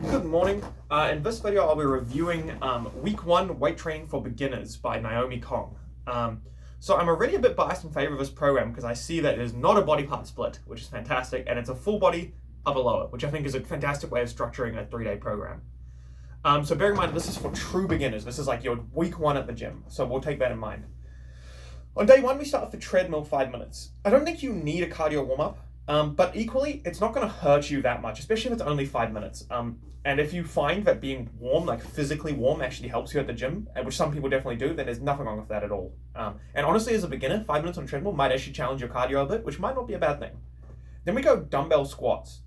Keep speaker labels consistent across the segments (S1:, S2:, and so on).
S1: Good morning. In this video, I'll be reviewing Week 1 Weight Training for Beginners by Naomi Kong. So I'm already a bit biased in favor of this program because I see that it is not a body part split, which is fantastic, and it's a full body upper lower, which I think is a fantastic way of structuring a 3-day program. So bear in mind, this is for true beginners. This is like your Week 1 at the gym, so we'll take that in mind. On day 1, we start with the treadmill 5 minutes. I don't think you need a cardio warm-up. But equally, it's not going to hurt you that much, especially if it's only 5 minutes. And if you find that being warm, like physically warm, actually helps you at the gym, which some people definitely do, then there's nothing wrong with that at all. And honestly, as a beginner, 5 minutes on treadmill might actually challenge your cardio a bit, which might not be a bad thing. Then we go dumbbell squats.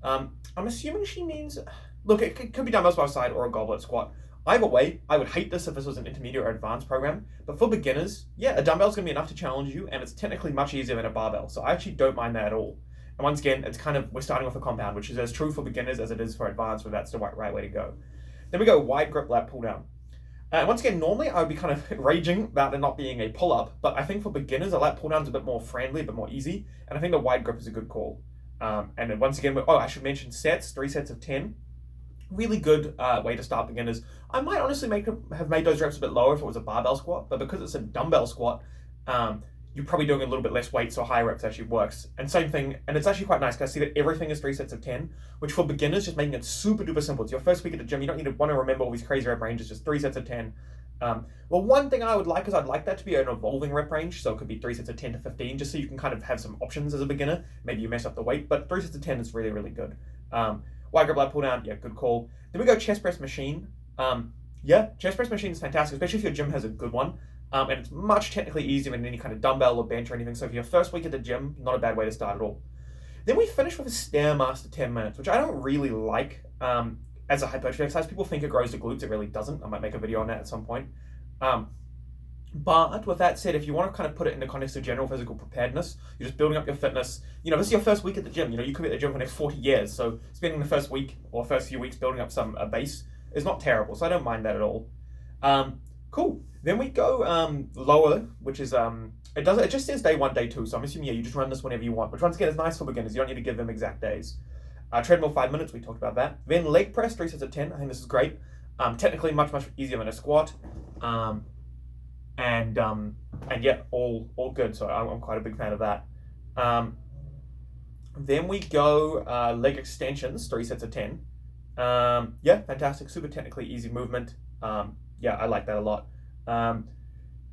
S1: I'm assuming she means, look, it could be dumbbells by side or a goblet squat. Either way, I would hate this if this was an intermediate or advanced program, but for beginners, yeah, a dumbbell's going to be enough to challenge you, and it's technically much easier than a barbell, so I actually don't mind that at all. And once again, it's kind of, we're starting with a compound, which is as true for beginners as it is for advanced, where that's the right way to go. Then we go wide grip lat pull down. And once again, normally I would be kind of raging about there not being a pull-up, but I think for beginners, a lat pull down is a bit more friendly, a bit more easy, and I think the wide grip is a good call. And then once again, I should mention sets, 3 sets of 10. Really good way to start beginners. I might honestly have made those reps a bit lower if it was a barbell squat, but because it's a dumbbell squat, you're probably doing a little bit less weight, so higher reps actually works. And same thing, and it's actually quite nice because I see that everything is 3 sets of 10, which for beginners, just making it super duper simple. It's your first week at the gym, you don't need to want to remember all these crazy rep ranges, just 3 sets of 10. Well, one thing I would like is I'd like that to be an evolving rep range, so it could be 3 sets of 10 to 15, just so you can kind of have some options as a beginner. Maybe you mess up the weight, but 3 sets of 10 is really, really good. Wide grip lat pull down, yeah, good call. Then we go chest press machine. Yeah, chest press machine is fantastic, especially if your gym has a good one. And it's much technically easier than any kind of dumbbell or bench or anything. So for your first week at the gym, not a bad way to start at all. Then we finish with a Stairmaster 10 minutes, which I don't really like as a hypertrophy exercise. People think it grows the glutes. It really doesn't. I might make a video on that at some point. But with that said, if you want to kind of put it in the context of general physical preparedness, you're just building up your fitness. This is your first week at the gym. You could be at the gym for the next 40 years. So spending the first week or first few weeks building up some base is not terrible. So I don't mind that at all. Cool. Then we go lower, which is it just says day 1, day 2. So I'm assuming you just run this whenever you want, which once again is nice for beginners. You don't need to give them exact days. Treadmill 5 minutes. We talked about that. Then leg press 3 sets of 10. I think this is great. Technically much easier than a squat. And yeah, all good. So I'm quite a big fan of that. Then we go leg extensions, 3 sets of 10. Yeah, fantastic, super technically easy movement. Yeah, I like that a lot. And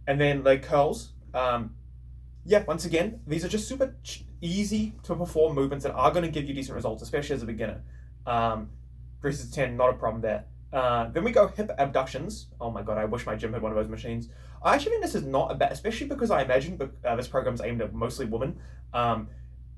S1: then leg curls. Yeah, once again, these are just super easy to perform movements that are going to give you decent results, especially as a beginner. 3 sets of 10, not a problem there. Then we go hip abductions. Oh my god, I wish my gym had one of those machines. I actually think this is not a bad, especially because I imagine this program is aimed at mostly women.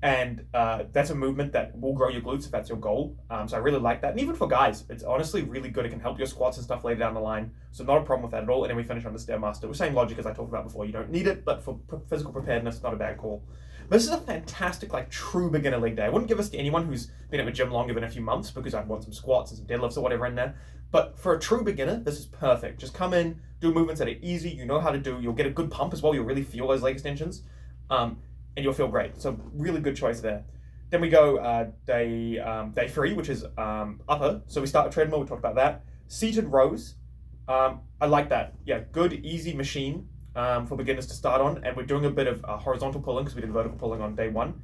S1: And that's a movement that will grow your glutes if that's your goal. So I really like that. And even for guys, it's honestly really good. It can help your squats and stuff later down the line. So not a problem with that at all. And then we finish on the Stairmaster. The same logic as I talked about before. You don't need it, but for physical preparedness, not a bad call. But this is a fantastic, true beginner leg day. I wouldn't give this to anyone who's been at the gym longer than a few months because I'd want some squats and some deadlifts or whatever in there. But for a true beginner, this is perfect. Just come in, do movements that are easy, you know how to do. You'll get a good pump as well. You'll really feel those leg extensions. And you'll feel great. So really good choice there. Then we go day 3, which is upper. So we start with treadmill. We talked about that. Seated rows. I like that. Yeah, good, easy machine for beginners to start on. And we're doing a bit of horizontal pulling because we did vertical pulling on day 1.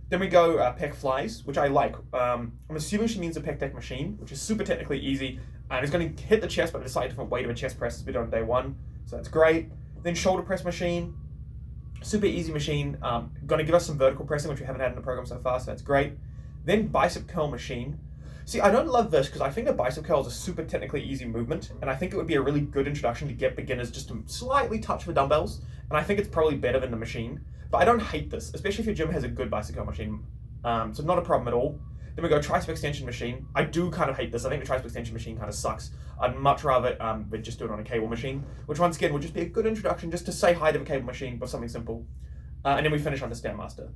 S1: Then we go pec flies, which I like. I'm assuming she means a pec deck machine, which is super technically easy. And it's going to hit the chest, but a slightly different weight of a chest press as we did on day 1. So that's great. Then shoulder press machine. Super easy machine, going to give us some vertical pressing, which we haven't had in the program so far, so that's great. Then bicep curl machine. See, I don't love this because I think the bicep curl is a super technically easy movement, and I think it would be a really good introduction to get beginners just to slightly touch the dumbbells, and I think it's probably better than the machine. But I don't hate this, especially if your gym has a good bicep curl machine, so not a problem at all. Then we go tricep extension machine. I do kind of hate this. I think the tricep extension machine kind of sucks. I'd much rather just do it on a cable machine, which once again would just be a good introduction just to say hi to the cable machine with something simple. And then we finish on the Stairmaster.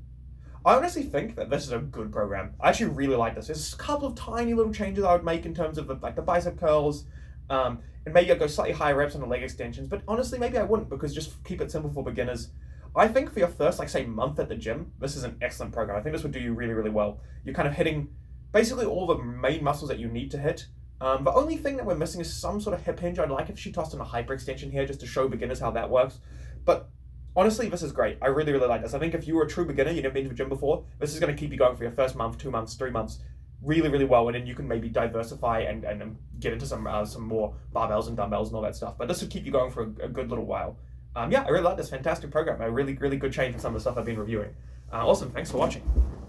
S1: I honestly think that this is a good program. I actually really like this. There's a couple of tiny little changes I would make in terms of the bicep curls, and maybe I'd go slightly higher reps on the leg extensions, but honestly maybe I wouldn't because just keep it simple for beginners. I think for your first, say, month at the gym, this is an excellent program. I think this would do you really, really well. You're kind of hitting basically all the main muscles that you need to hit. The only thing that we're missing is some sort of hip hinge. I'd like if she tossed in a hyperextension here just to show beginners how that works. But honestly, this is great. I really, really like this. I think if you were a true beginner, you've never been to the gym before, this is going to keep you going for your first month, 2 months, 3 months, really, really well. And then you can maybe diversify and get into some more barbells and dumbbells and all that stuff. But this will keep you going for a good little while. Yeah, I really like this fantastic program. A really, really good change from some of the stuff I've been reviewing. Awesome. Thanks for watching.